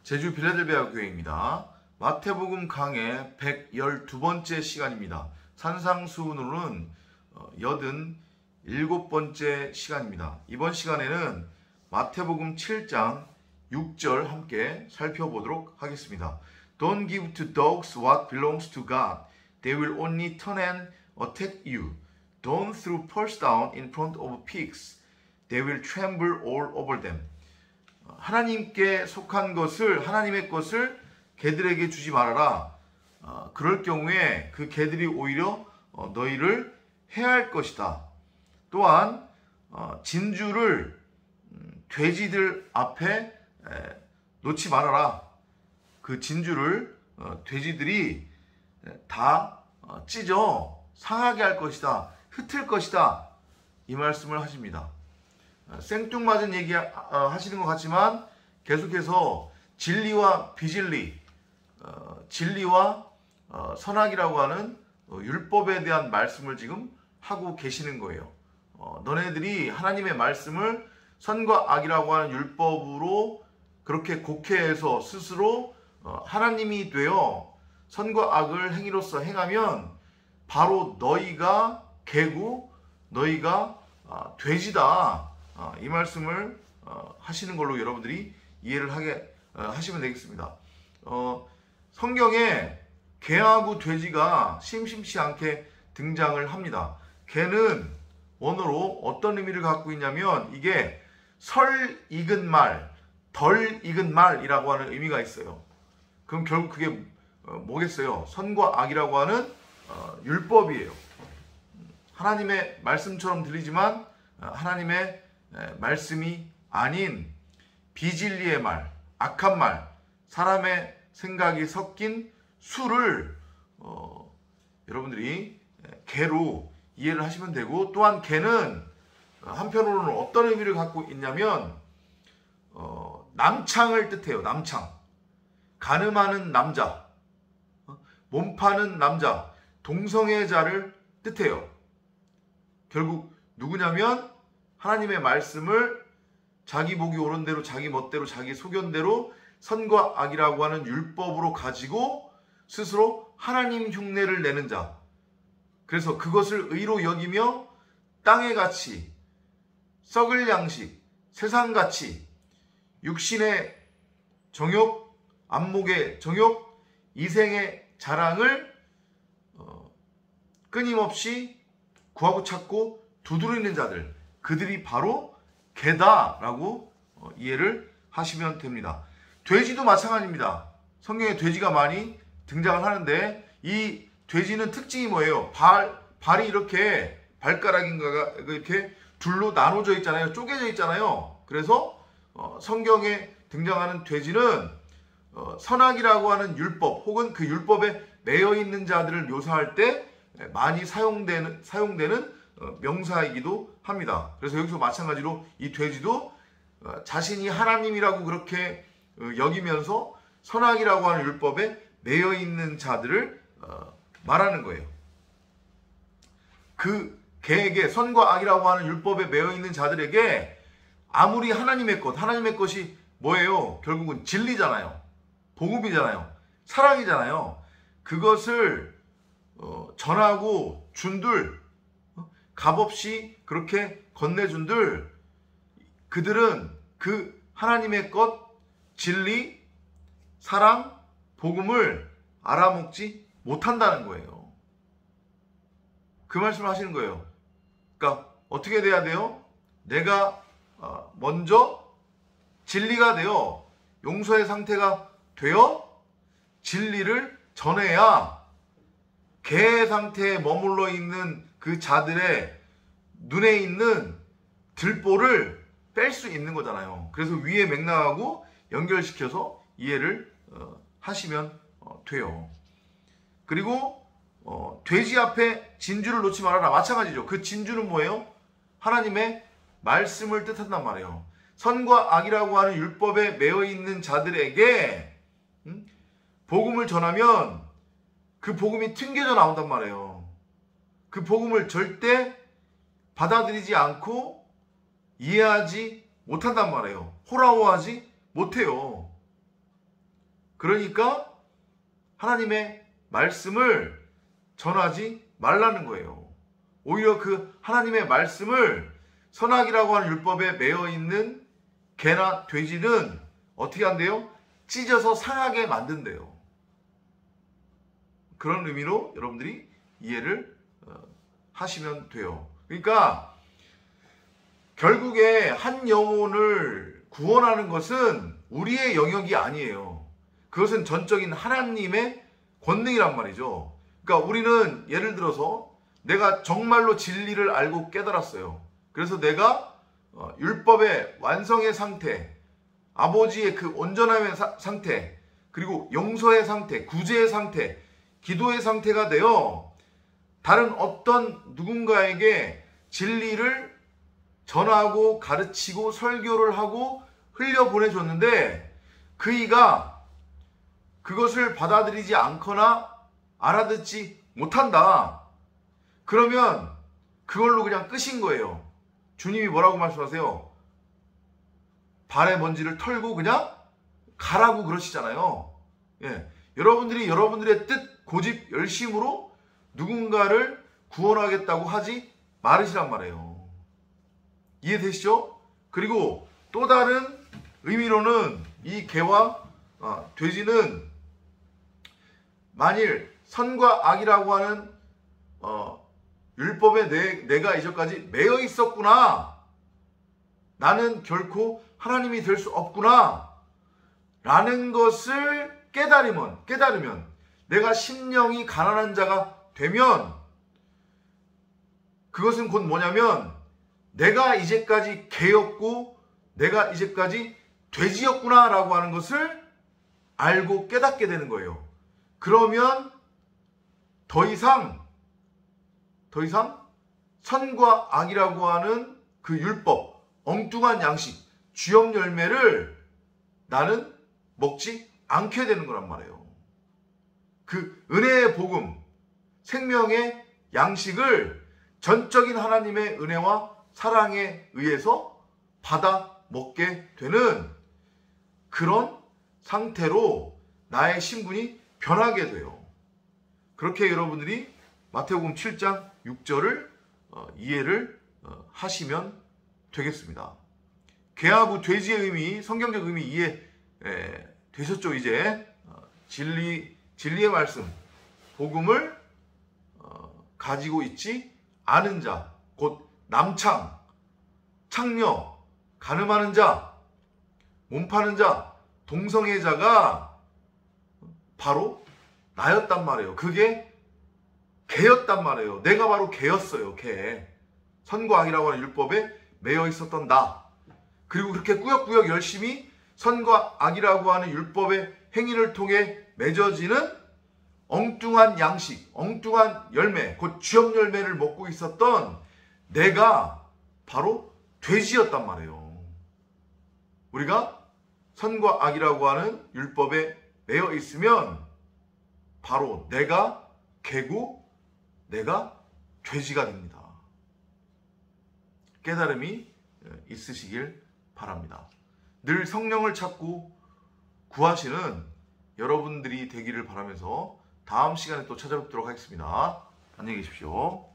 제주 빌라델비아 교회입니다. 마태복음 강의 112번째 시간입니다. 산상수훈으로는 87번째 시간입니다. 이번 시간에는 마태복음 7장 6절 함께 살펴보도록 하겠습니다. Don't give to dogs what belongs to God. They will only turn and attack you. Don't throw pearls down in front of pigs. They will tremble all over them. 하나님께 속한 것을, 하나님의 것을 개들에게 주지 말아라. 그럴 경우에 그 개들이 오히려 너희를 해할 것이다. 또한 진주를 돼지들 앞에 놓지 말아라. 그 진주를 돼지들이 다 찢어 상하게 할 것이다. 흩을 것이다. 이 말씀을 하십니다. 생뚱맞은 얘기 하시는 것 같지만 계속해서 진리와 비진리, 진리와 선악이라고 하는 율법에 대한 말씀을 지금 하고 계시는 거예요. 너네들이 하나님의 말씀을 선과 악이라고 하는 율법으로 그렇게 곡해해서 스스로 하나님이 되어 선과 악을 행위로서 행하면 바로 너희가 개고 너희가 돼지다. 이 말씀을 하시는 걸로 여러분들이 이해를 하시면 되겠습니다. 성경에 개하고 돼지가 심심치 않게 등장을 합니다. 개는 원어로 어떤 의미를 갖고 있냐면 이게 설 익은 말, 덜 익은 말이라고 하는 의미가 있어요. 그럼 결국 그게 뭐겠어요? 선과 악이라고 하는 율법이에요. 하나님의 말씀처럼 들리지만 하나님의 말씀이 아닌 비진리의 말, 악한 말, 사람의 생각이 섞인 수를 여러분들이 개로 이해를 하시면 되고, 또한 개는 한편으로는 어떤 의미를 갖고 있냐면 남창을 뜻해요. 남창. 가늠하는 남자, 몸 파는 남자, 동성애자를 뜻해요. 결국 누구냐면 하나님의 말씀을 자기 보기 옳은 대로, 자기 멋대로, 자기 소견대로 선과 악이라고 하는 율법으로 가지고 스스로 하나님 흉내를 내는 자. 그래서 그것을 의로 여기며 땅의 가치, 썩을 양식, 세상 가치, 육신의 정욕, 안목의 정욕, 이생의 자랑을 끊임없이 구하고 찾고 두드리는 자들, 그들이 바로 개다라고 이해를 하시면 됩니다. 돼지도 마찬가지입니다. 성경에 돼지가 많이 등장을 하는데 이 돼지는 특징이 뭐예요? 발이 이렇게 발가락인가가 이렇게 둘로 나눠져 있잖아요. 쪼개져 있잖아요. 그래서 성경에 등장하는 돼지는 선악이라고 하는 율법 혹은 그 율법에 매여 있는 자들을 묘사할 때 많이 사용되는 명사이기도 합니다. 그래서 여기서 마찬가지로 이 돼지도 자신이 하나님이라고 그렇게 여기면서 선악이라고 하는 율법에 매여 있는 자들을 말하는 거예요. 그 개에게, 선과 악이라고 하는 율법에 매여 있는 자들에게 아무리 하나님의 것이 뭐예요? 결국은 진리잖아요. 복음이잖아요. 사랑이잖아요. 그것을 전하고 준들, 값없이 그렇게 건네준들, 그들은 그 하나님의 것, 진리, 사랑, 복음을 알아먹지 못한다는 거예요. 그 말씀을 하시는 거예요. 그러니까 어떻게 돼야 돼요? 내가 먼저 진리가 되어 용서의 상태가 되어 진리를 전해야 개 상태에 머물러 있는 그 자들의 눈에 있는 들보를 뺄 수 있는 거잖아요. 그래서 위의 맥락하고 연결시켜서 이해를 하시면 돼요. 그리고 돼지 앞에 진주를 놓지 말아라. 마찬가지죠. 그 진주는 뭐예요? 하나님의 말씀을 뜻한단 말이에요. 선과 악이라고 하는 율법에 매여 있는 자들에게 복음을 전하면 그 복음이 튕겨져 나온단 말이에요. 그 복음을 절대 받아들이지 않고 이해하지 못한단 말이에요. 호라워하지 못해요. 그러니까 하나님의 말씀을 전하지 말라는 거예요. 오히려 그 하나님의 말씀을 선악이라고 하는 율법에 매여 있는 개나 돼지는 어떻게 한대요? 찢어서 상하게 만든대요. 그런 의미로 여러분들이 이해를 하시면 돼요. 그러니까 결국에 한 영혼을 구원하는 것은 우리의 영역이 아니에요. 그것은 전적인 하나님의 권능이란 말이죠. 그러니까 우리는 예를 들어서 내가 정말로 진리를 알고 깨달았어요. 그래서 내가 율법의 완성의 상태, 아버지의 그 온전함의 상태, 그리고 용서의 상태, 구제의 상태, 기도의 상태가 되어 다른 어떤 누군가에게 진리를 전하고 가르치고 설교를 하고 흘려보내줬는데 그이가 그것을 받아들이지 않거나 알아듣지 못한다. 그러면 그걸로 그냥 끝인 거예요. 주님이 뭐라고 말씀하세요? 발의 먼지를 털고 그냥 가라고 그러시잖아요. 예. 여러분들이 여러분들의 뜻, 고집, 열심으로 누군가를 구원하겠다고 하지 말으시란 말이에요. 이해되시죠? 그리고 또 다른 의미로는 이 개와 돼지는 만일 선과 악이라고 하는 율법에 내가 이전까지 매여 있었구나. 나는 결코 하나님이 될 수 없구나. 라는 것을 깨달으면 내가 심령이 가난한 자가 되면 그것은 곧 뭐냐면 내가 이제까지 개였고 내가 이제까지 돼지였구나 라고 하는 것을 알고 깨닫게 되는 거예요. 그러면 더 이상 선과 악이라고 하는 그 율법, 엉뚱한 양식, 주염 열매를 나는 먹지 않게 되는 거란 말이에요. 그 은혜의 복음, 생명의 양식을 전적인 하나님의 은혜와 사랑에 의해서 받아 먹게 되는 그런 상태로 나의 신분이 변하게 돼요. 그렇게 여러분들이 마태복음 7장 6절을 이해를 하시면 되겠습니다. 개하고 돼지의 의미, 성경적 의미 이해 되셨죠? 이제 진리의 말씀, 복음을 가지고 있지 않은 자, 곧 남창, 창녀, 가늠하는 자, 몸 파는 자, 동성애자가 바로 나였단 말이에요. 그게 개였단 말이에요. 내가 바로 개였어요. 개. 선과 악이라고 하는 율법에 매여 있었던 나. 그리고 그렇게 꾸역꾸역 열심히 선과 악이라고 하는 율법의 행위를 통해 맺어지는 엉뚱한 양식, 엉뚱한 열매, 곧 주염 열매를 먹고 있었던 내가 바로 돼지였단 말이에요. 우리가 선과 악이라고 하는 율법에 매여 있으면 바로 내가 개고 내가 돼지가 됩니다. 깨달음이 있으시길 바랍니다. 늘 성령을 찾고 구하시는 여러분들이 되기를 바라면서 다음 시간에 또 찾아뵙도록 하겠습니다. 안녕히 계십시오.